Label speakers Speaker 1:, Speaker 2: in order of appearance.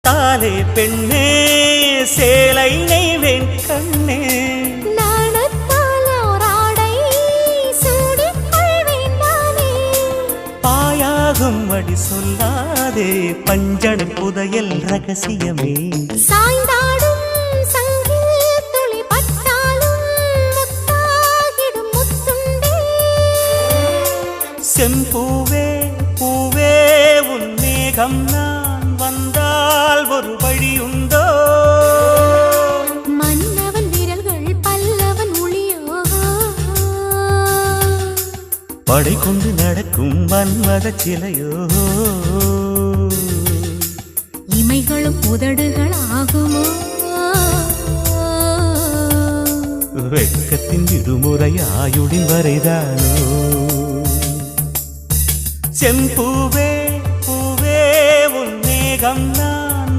Speaker 1: தாலே பெண்ணே சேலை நெய்வேன் கண்ணே பாயாகும் அடி சொல்லாதே பஞ்சணம் புதையல் ரகசியமே
Speaker 2: சாய்ந்தாடும் சங்கில் துளி பட்டாலும் முத்தாகிடும் முத்துண்டே
Speaker 1: செம்பூவே பூவே உன் மேகம் நான் வந்தால் ஒரு வழியுண்டோ
Speaker 2: மன்னவன் விரல்கள் பல்லவன் ஒளியோ
Speaker 1: படை கொண்டு நடக்கும் மன்மத சிலையோ
Speaker 2: இமைகளும் உதடுகள் ஆகுமோ
Speaker 1: வெட்கத்தின் விடுமுறை ஆயுடின் வரைதானோ செம்பூவே பூவே உன் மேகம் நான்